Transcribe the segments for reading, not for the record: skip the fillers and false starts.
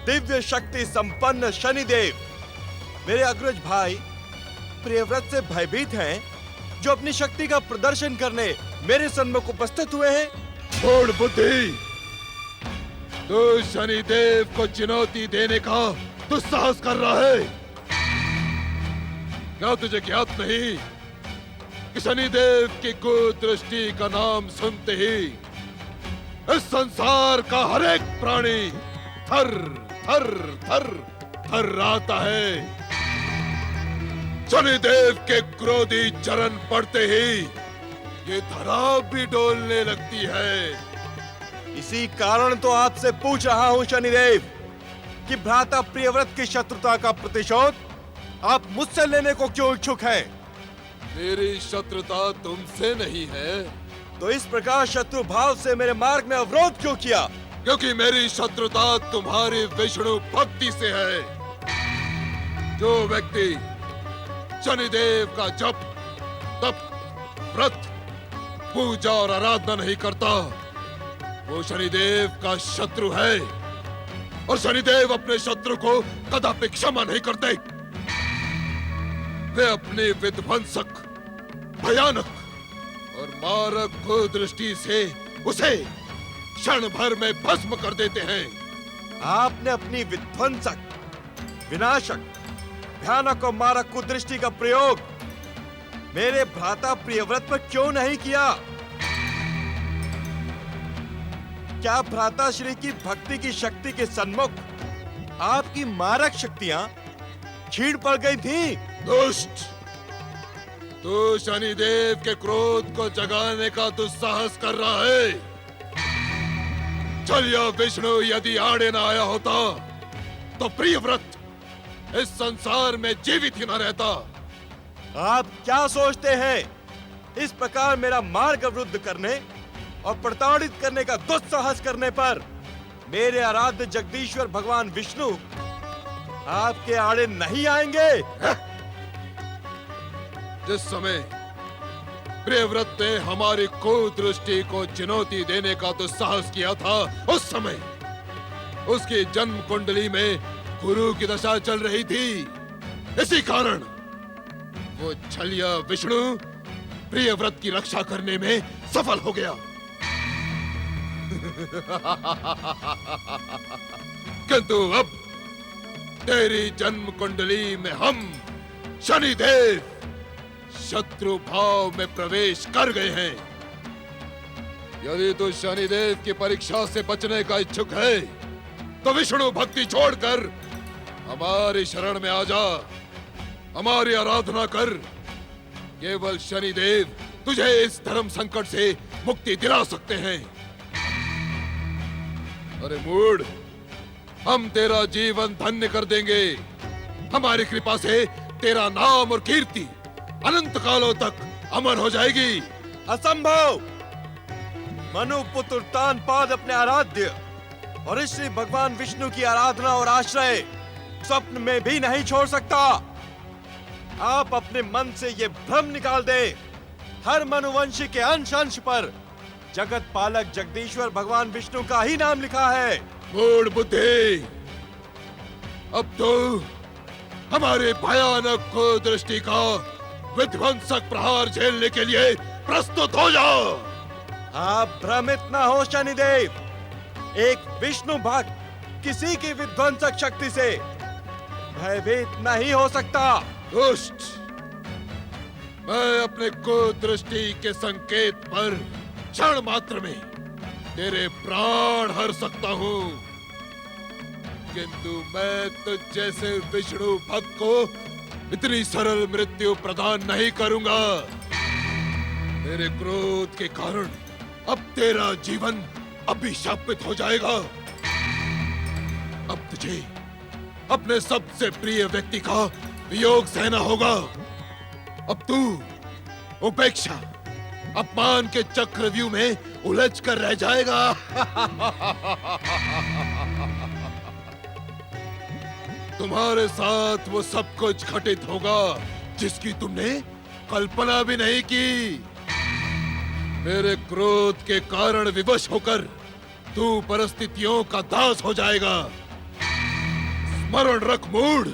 दिव्य शक्ति संपन्न शनिदेव मेरे अग्रज भाई प्रियव्रत से भयभीत हैं, जो अपनी शक्ति का प्रदर्शन करने मेरे सन्मुख उपस्थित हुए हैं। मूढ़ बुद्धि, तू शनिदेव को चुनौती देने का दुस्साहस कर रहा है। क्या तुझे ज्ञात नहीं कि शनिदेव की कुदृष्टि का नाम सुनते ही इस संसार का हर एक प्राणी थर थर थर थर्राता है। शनिदेव के क्रोधी चरण पड़ते ही ये धरा भी डोलने लगती है। इसी कारण तो आपसे पूछ रहा हूं शनिदेव कि भ्राता प्रियव्रत की शत्रुता का प्रतिशोध आप मुझसे लेने को क्यों इच्छुक हैं? मेरी शत्रुता तुमसे नहीं है, तो इस प्रकार शत्रु भाव से मेरे मार्ग में अवरोध क्यों किया? क्योंकि मेरी शत्रुता तुम्हारी विष्णु भक्ति से है। जो व्यक्ति शनिदेव का जप, तप, व्रत, पूजा और आराधना नहीं करता, वो शनिदेव का शत्रु है। और शनिदेव अपने शत्रु को कदापि क्षमा नहीं करते। वे अपने विध्वंसक, भयानक और मारक कुदृष्टि से उसे क्षण भर में भस्म कर देते हैं। आपने अपनी विध्वंसक, विनाशक, भयानक और मारक कुदृष्टि का प्रयोग मेरे भ्राता प्रियव्रत पर क्यों नहीं किया? क्या भ्राता श्री की भक्ति की शक्ति के सन्मुख आपकी मारक शक्तियां छीण पड़ गई थी? दुष्ट, तू शनिदेव के क्रोध को जगाने का दुस्साहस कर रहा है। चल या विष्णु यदि आड़े न आया होता तो प्रियव्रत इस संसार में जीवित ही न रहता। आप क्या सोचते हैं? इस प्रकार मेरा मार्ग अवरुद्ध करने और प्रताड़ित करने का दुस्साहस करने पर मेरे आराध्य जगदीश्वर भगवान विष्णु आपके आड़े नहीं आएंगे? जिस समय प्रियव्रत ने हमारी कुदृष्टि को चुनौती देने का दुस्साहस किया था, उस समय उसकी जन्म कुंडली में गुरु की दशा चल रही थी। इसी कारण वो छलिया विष्णु प्रियव्रत की रक्षा करने में सफल हो गया। किंतु अब तेरी जन्म कुंडली में हम शनिदेव शत्रु भाव में प्रवेश कर गए हैं। यदि तू शनिदेव की परीक्षा से बचने का इच्छुक है तो विष्णु भक्ति छोड़कर हमारी शरण में आ जा, हमारी आराधना कर। केवल शनिदेव तुझे इस धर्म संकट से मुक्ति दिला सकते हैं। अरे मूढ़, हम तेरा जीवन धन्य कर देंगे। हमारी कृपा से तेरा नाम और कीर्ति अनंत कालों तक अमर हो जाएगी। असंभव! मनु पुत्र तानपाद अपने आराध्य और इस श्री भगवान विष्णु की आराधना और आश्रय स्वप्न में भी नहीं छोड़ सकता। आप अपने मन से ये भ्रम निकाल दे। हर मनुवंशी के अंश अंश पर जगत पालक जगदीश्वर भगवान विष्णु का ही नाम लिखा है। मूढ़ बुद्धि, अब तो हमारे भयानक कुदृष्टि का विध्वंसक प्रहार झेलने के लिए प्रस्तुत हो जाओ। आप भ्रमित न हो शनिदेव। एक विष्णु भक्त किसी की विध्वंसक शक्ति से भयभीत नहीं हो सकता। दुष्ट, मैं अपने कुदृष्टि के संकेत पर क्षण मात्र में तेरे प्राण हर सकता हूँ, किंतु मैं तुझ जैसे विष्णु भक्त को इतनी सरल मृत्यु प्रदान नहीं करूंगा। तेरे क्रोध के कारण अब तेरा जीवन अभिशापित हो जाएगा। अब तुझे अपने सबसे प्रिय व्यक्ति का वियोग सहना होगा। अब तू उपेक्षा, अपमान के चक्रव्यूह में उलझ कर रह जाएगा। तुम्हारे साथ वो सब कुछ घटित होगा जिसकी तुमने कल्पना भी नहीं की। मेरे क्रोध के कारण विवश होकर तू परिस्थितियों का दास हो जाएगा। स्मरण रख मूढ़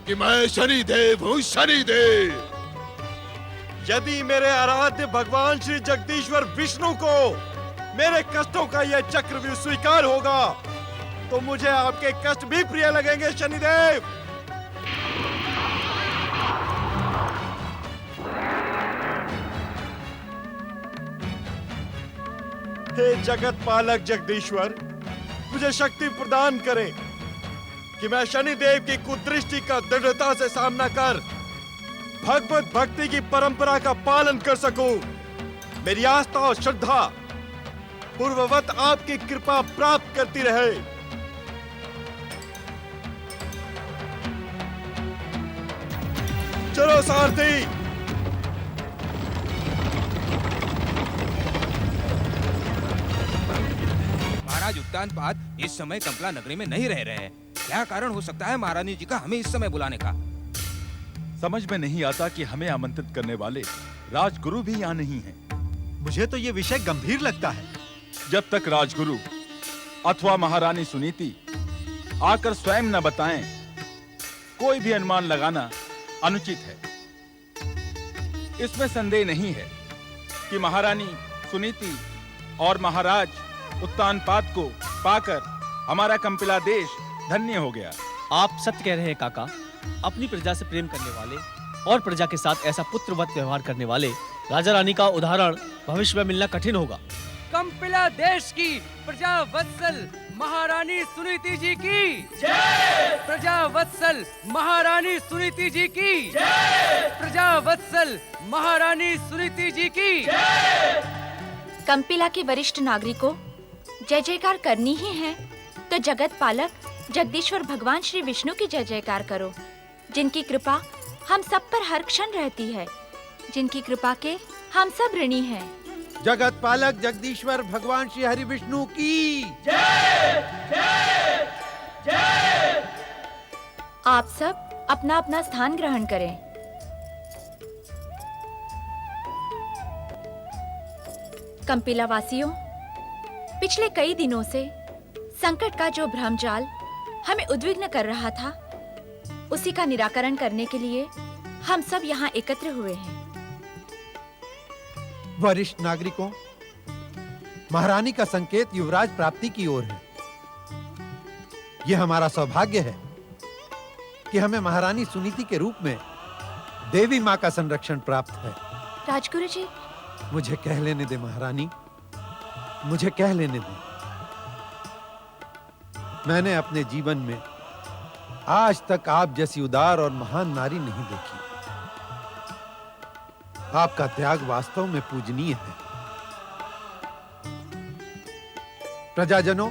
कि मैं शनिदेव हूँ, शनिदेव। यदि मेरे आराध्य भगवान श्री जगदीश्वर विष्णु को मेरे कष्टों का यह चक्रव्यूह स्वीकार होगा तो मुझे आपके कष्ट भी प्रिय लगेंगे शनिदेव। हे जगत पालक जगदीश्वर, मुझे शक्ति प्रदान करें कि मैं शनिदेव की कुदृष्टि का दृढ़ता से सामना कर भगवत भक्ति की परंपरा का पालन कर सकूं। मेरी आस्था और श्रद्धा पूर्ववत आपकी कृपा प्राप्त करती रहे। चलो सारथी। महाराज उत्तानपाद इस समय कंपला नगरी में नहीं रह रहे हैं। क्या कारण हो सकता है महारानी जी का हमें इस समय बुलाने का? समझ में नहीं आता कि हमें आमंत्रित करने वाले राजगुरु भी यहाँ नहीं हैं। मुझे तो ये विषय गंभीर लगता है। जब तक राजगुरु अथवा महारानी सुनीति आकर स्वयं न बताएं, कोई भी अनुमान लगाना अनुचित है। इसमें संदेह नहीं है कि महारानी सुनीति और महाराज उत्तानपाद को पाकर हमारा कंपिला देश धन्य हो गया। आप सत्य कह रहे हैं काका। अपनी प्रजा से प्रेम करने वाले और प्रजा के साथ ऐसा पुत्रवत व्यवहार करने वाले राजा रानी का उदाहरण भविष्य में मिलना कठिन होगा। कंपिला देश की प्रजा वत्सल महारानी सुनीति जी की जय। प्रजा वत्सल महारानी सुनीति जी की जय। प्रजा वत्सल महारानी सुनीति जी की जय। कंपिला के वरिष्ठ नागरिकों, जय जयकार करनी ही है तो जगत पालक जगदीश्वर भगवान श्री विष्णु की जय जयकार करो, जिनकी कृपा हम सब पर हर क्षण रहती है, जिनकी कृपा के हम सब ऋणी हैं। जगत पालक जगदीश्वर भगवान श्री हरि विष्णु की जय जय जय। आप सब अपना अपना स्थान ग्रहण करें। कंपिला वासियों, पिछले कई दिनों से संकट का जो भ्रमजाल हमें उद्विग्न कर रहा था, उसी का निराकरण करने के लिए हम सब यहाँ एकत्र हुए हैं। वरिष्ठ नागरिकों, महारानी का संकेत युवराज प्राप्ति की ओर है। यह हमारा सौभाग्य है कि हमें महारानी सुनीति के रूप में देवी माँ का संरक्षण प्राप्त है। राजगुरु जी, मुझे कह लेने दे महारानी, मुझे कह लेने दे। मैंने अपने जीवन में आज तक आप जैसी उदार और महान नारी नहीं देखी। आपका त्याग वास्तव में पूजनीय है। प्रजाजनों,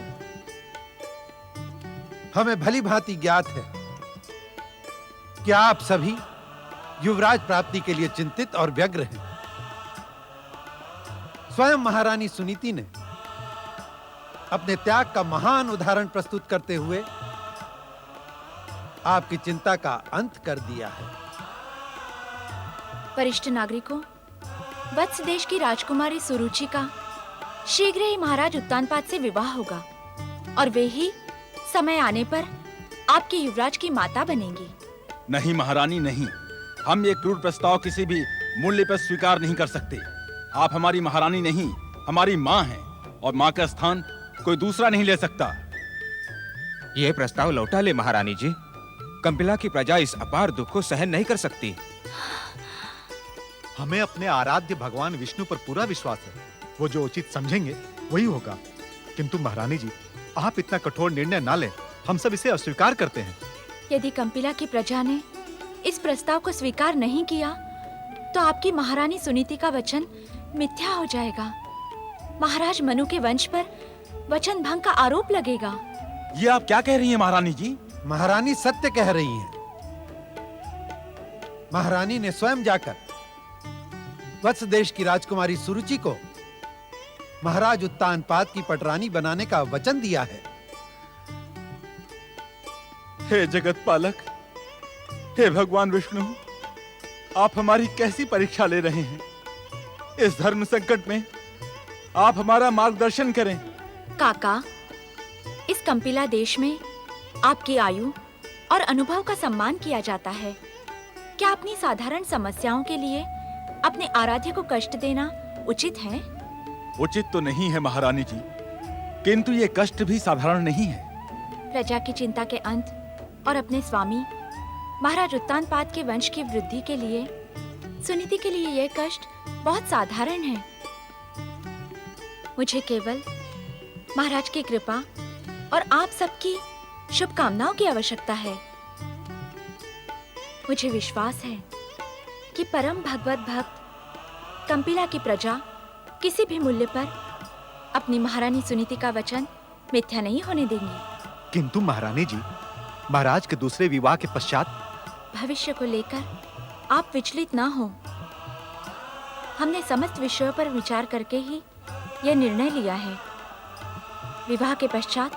हमें भली भांति ज्ञात है कि आप सभी युवराज प्राप्ति के लिए चिंतित और व्यग्र हैं। स्वयं महारानी सुनीति ने अपने त्याग का महान उदाहरण प्रस्तुत करते हुए आपकी चिंता का अंत कर दिया है। वरिष्ठ नागरिकों, वत्स देश की राजकुमारी सुरुचि का शीघ्र ही महाराज उत्तानपाद से विवाह होगा और वे ही समय आने पर आपके युवराज की माता बनेंगी। नहीं महारानी, नहीं। हम ये क्रूर प्रस्ताव किसी भी मूल्य पर स्वीकार नहीं कर सकते। आप हमारी महारानी नहीं, हमारी माँ हैं और माँ का स्थान कोई दूसरा नहीं ले सकता। ये प्रस्ताव लौटा ले महारानी जी। कंपिला की प्रजा इस अपार दुख को सहन नहीं कर सकती। हमें अपने आराध्य भगवान विष्णु पर पूरा विश्वास है। वो जो उचित समझेंगे वही होगा। किंतु महारानी जी, आप इतना कठोर निर्णय ना लें। हम सब इसे अस्वीकार करते हैं। यदि कंपिला की प्रजा ने इस प्रस्ताव को स्वीकार नहीं किया तो आपकी महारानी सुनीति का वचन मिथ्या हो जाएगा। महाराज मनु के वंश पर वचन भंग का आरोप लगेगा। ये आप क्या कह रही हैं महारानी जी? महारानी सत्य कह रही हैं। महारानी ने स्वयं जाकर वत्स देश की राजकुमारी सुरुचि को महाराज उत्तानपाद की पटरानी बनाने का वचन दिया है। हे जगत पालक, हे भगवान विष्णु, आप हमारी कैसी परीक्षा ले रहे हैं? इस धर्म संकट में आप हमारा मार्गदर्शन करें। काका, इस कंपिला देश में आपकी आयु और अनुभव का सम्मान किया जाता है। क्या अपनी साधारण समस्याओं के लिए अपने आराध्य को कष्ट देना उचित है? उचित तो नहीं है महारानी जी, किंतु ये कष्ट भी साधारण नहीं है। प्रजा की चिंता के अंत और अपने स्वामी महाराज उत्तानपाद के वंश की वृद्धि के लिए सुनीति के लिए यह कष्ट बहुत साधारण है। मुझे केवल महाराज की कृपा और आप सबकी शुभकामनाओं की आवश्यकता है। मुझे विश्वास है कि परम भगवत भक्त कंपिला की प्रजा किसी भी मूल्य पर अपनी महारानी सुनीति का वचन मिथ्या नहीं होने देंगी। किंतु महारानी जी, महाराज के दूसरे विवाह के पश्चात भविष्य को लेकर आप विचलित ना हो। हमने समस्त विषयों पर विचार करके ही यह निर्णय लिया है। विवाह के पश्चात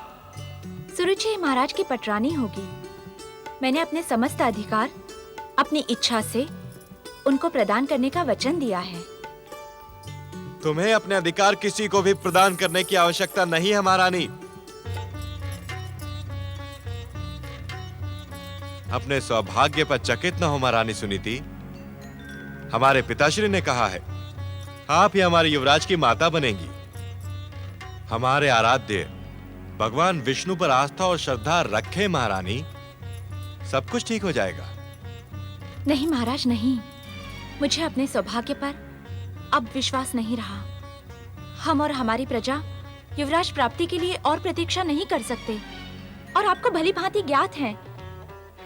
सुरुचि महाराज की पटरानी होगी। मैंने अपने समस्त अधिकार अपनी इच्छा से उनको प्रदान करने का वचन दिया है। तुम्हें अपने अधिकार किसी को भी प्रदान करने की आवश्यकता नहीं है महारानी। अपने सौभाग्य पर चकित न हो महारानी सुनीति। हमारे पिताश्री ने कहा है, आप ही हमारे युवराज की माता बनेंगी। हमारे आराध्य भगवान विष्णु पर आस्था और श्रद्धा रखें महारानी, सब कुछ ठीक हो जाएगा। नहीं महाराज नहीं, मुझे अपने सौभाग्य पर अब विश्वास नहीं रहा। हम और हमारी प्रजा युवराज प्राप्ति के लिए और प्रतीक्षा नहीं कर सकते। और आपको भली भांति ज्ञात है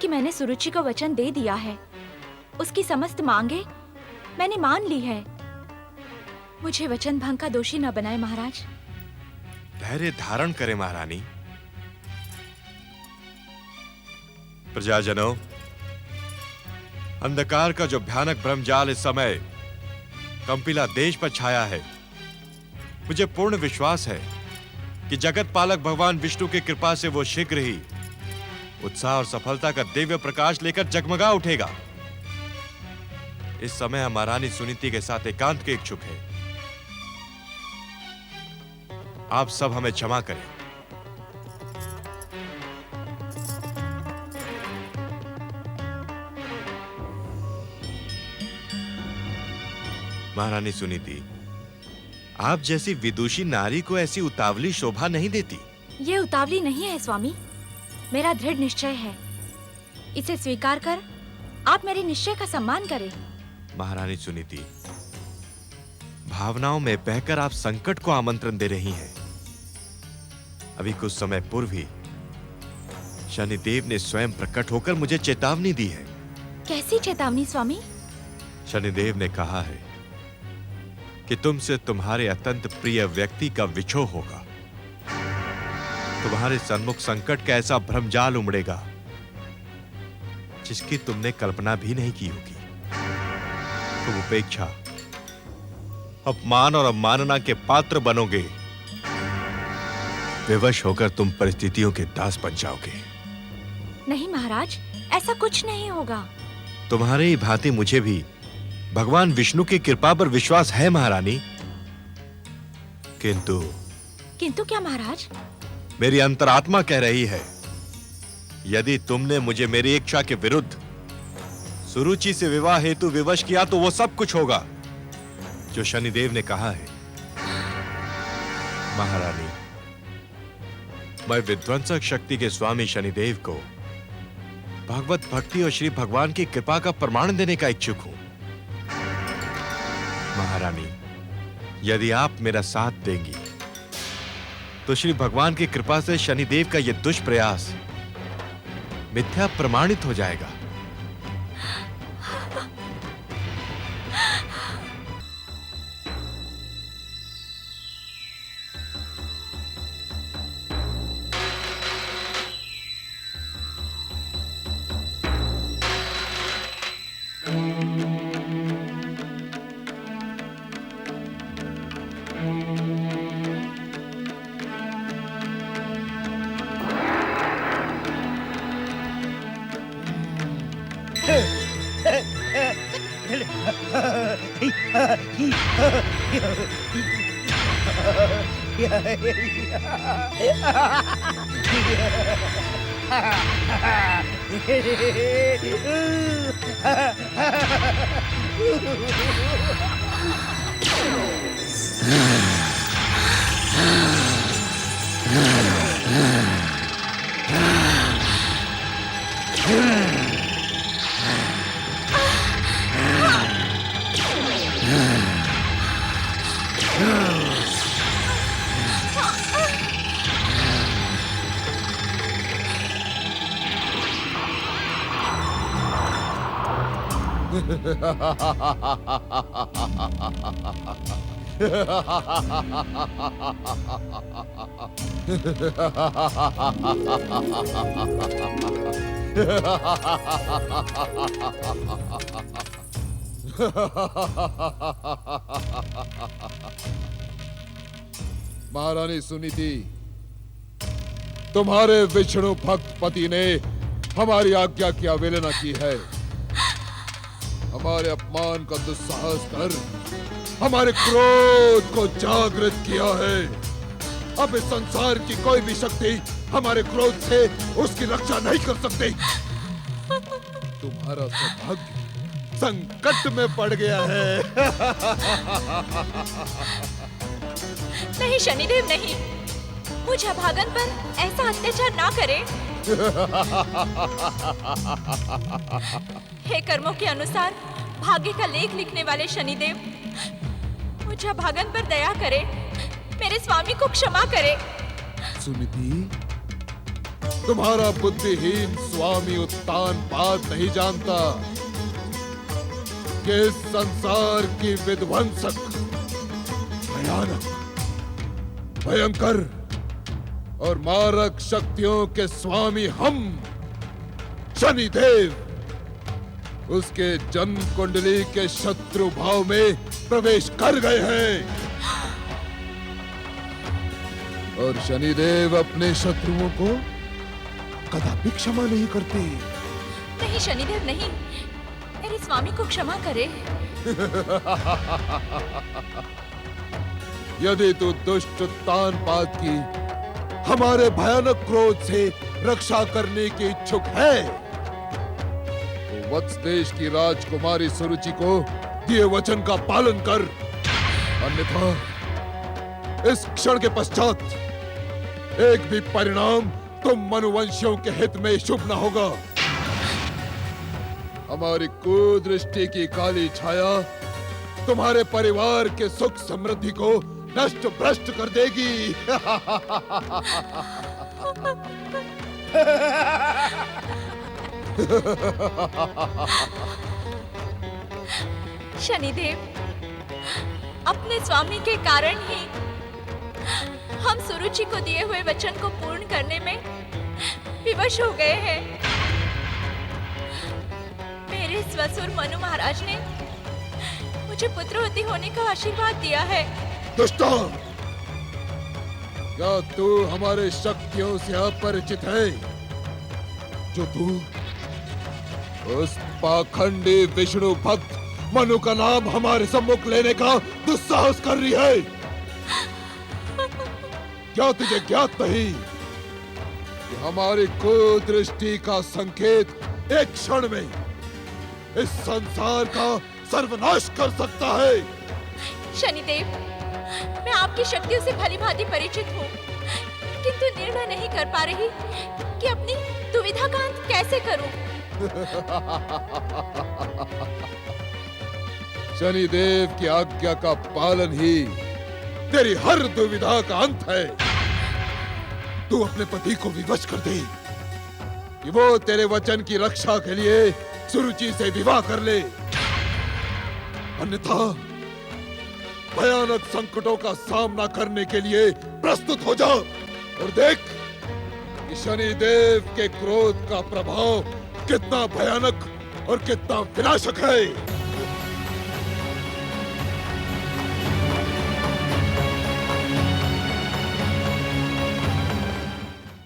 कि मैंने सुरुचि को वचन दे दिया है। उसकी समस्त मांगे मैंने मान ली है। मुझे वचन भंग का दोषी न बनाए महाराज। धैर्य धारण करें महारानी। प्रजाजनों, अंधकार का जो भयानक ब्रह्मजाल इस समय कंपिला देश पर छाया है, मुझे पूर्ण विश्वास है कि जगत पालक भगवान विष्णु की कृपा से वो शीघ्र ही उत्साह और सफलता का दिव्य प्रकाश लेकर जगमगा उठेगा। इस समय हम महारानी सुनीति के साथ एकांत के इच्छुक हैं। आप सब हमें क्षमा करें। महारानी सुनीति, आप जैसी विदुषी नारी को ऐसी उतावली शोभा नहीं देती। ये उतावली नहीं है स्वामी, मेरा दृढ़ निश्चय है। इसे स्वीकार कर आप मेरे निश्चय का सम्मान करें। महारानी सुनीति, भावनाओं में बहकर आप संकट को आमंत्रण दे रही हैं। अभी कुछ समय पूर्व ही शनिदेव ने स्वयं प्रकट होकर मुझे चेतावनी दी है। कैसी चेतावनी स्वामी? शनिदेव ने कहा है कि तुमसे तुम्हारे अत्यंत प्रिय व्यक्ति का विछोह होगा। तुम्हारे सन्मुख संकट का ऐसा भ्रमजाल उमड़ेगा जिसकी तुमने कल्पना भी नहीं की होगी। तुम उपेक्षा, अपमान और अवमानना के पात्र बनोगे। विवश होकर तुम परिस्थितियों के दास बन जाओगे। नहीं महाराज, ऐसा कुछ नहीं होगा। तुम्हारे ही भांति मुझे भी भगवान विष्णु की कृपा पर विश्वास है महारानी। किंतु क्या महाराज? मेरी अंतरात्मा कह रही है, यदि तुमने मुझे मेरी इच्छा के विरुद्ध सुरुचि से विवाह हेतु विवश किया तो वो सब कुछ होगा जो शनिदेव ने कहा है। महारानी, मैं विध्वंसक शक्ति के स्वामी शनिदेव को भगवत भक्ति और श्री भगवान की कृपा का प्रमाण देने का इच्छुक हूं। महारानी, यदि आप मेरा साथ देंगी तो श्री भगवान की कृपा से शनिदेव का यह दुष्प्रयास मिथ्या प्रमाणित हो जाएगा। Yeah. महारानी सुनीति, तुम्हारे विष्णु भक्त पति ने हमारी आज्ञा की अवहेलना की है, हमारे अपमान का दुस्साहस कर हमारे क्रोध को जागृत किया है। अब इस संसार की कोई भी शक्ति हमारे क्रोध से उसकी रक्षा नहीं कर सकती। तुम्हारा सौभाग्य संकट में पड़ गया है। नहीं शनिदेव नहीं, मुझ अभागन पर ऐसा अत्याचार ना करें। हे कर्मों के अनुसार भाग्य का लेख लिखने वाले शनिदेव, मुझ अभागन पर दया करें, मेरे स्वामी को क्षमा करें। सुनीति, तुम्हारा बुद्धिहीन स्वामी उत्तानपाद नहीं जानता कि इस संसार की विध्वंसक, भयानक, भयंकर और मारक शक्तियों के स्वामी हम शनिदेव उसके जन्म कुंडली के शत्रु भाव में प्रवेश कर गए हैं और शनिदेव अपने शत्रुओं को कदापि क्षमा नहीं करते। नहीं शनिदेव नहीं, मेरे स्वामी को क्षमा करें। यदि तू दुष्ट उत्तानपाद की हमारे भयानक क्रोध से रक्षा करने की इच्छुक है तो वत्स देश की राजकुमारी सुरुचि को दिए वचन का पालन कर, अन्यथा इस क्षण के पश्चात एक भी परिणाम तुम मनुवंशियों के हित में शुभ न होगा। हमारी कुदृष्टि की काली छाया तुम्हारे परिवार के सुख समृद्धि को नष्ट भ्रष्ट कर देगी। शनिदेव, अपने स्वामी के कारण ही हम सुरुचि को दिए हुए वचन को पूर्ण करने में विवश हो गए हैं। मेरे ससुर मनु महाराज ने मुझे पुत्रवती होने का आशीर्वाद दिया है। दुष्टा, क्या तू हमारे शक्तियों से अपरिचित है जो तू उस पाखंडी विष्णु भक्त मनु का नाम हमारे सम्मुख लेने का दुस्साहस कर रही है? क्या तुझे ज्ञात नहीं कि हमारी कुदृष्टि का संकेत एक क्षण में इस संसार का सर्वनाश कर सकता है? शनिदेव, मैं आपकी शक्तियों से भलीभांति परिचित हूँ, किंतु निर्णय नहीं कर पा रही कि अपनी दुविधा का अंत कैसे करूं। शनिदेव की आज्ञा का पालन ही तेरी हर दुविधा का अंत है। तू अपने पति को विवश कर दे कि वो तेरे वचन की रक्षा के लिए सुरुचि से विवाह कर ले, अन्यथा भयानक संकटों का सामना करने के लिए प्रस्तुत हो जा और देख कि शनिदेव के क्रोध का प्रभाव कितना भयानक और कितना विनाशक है।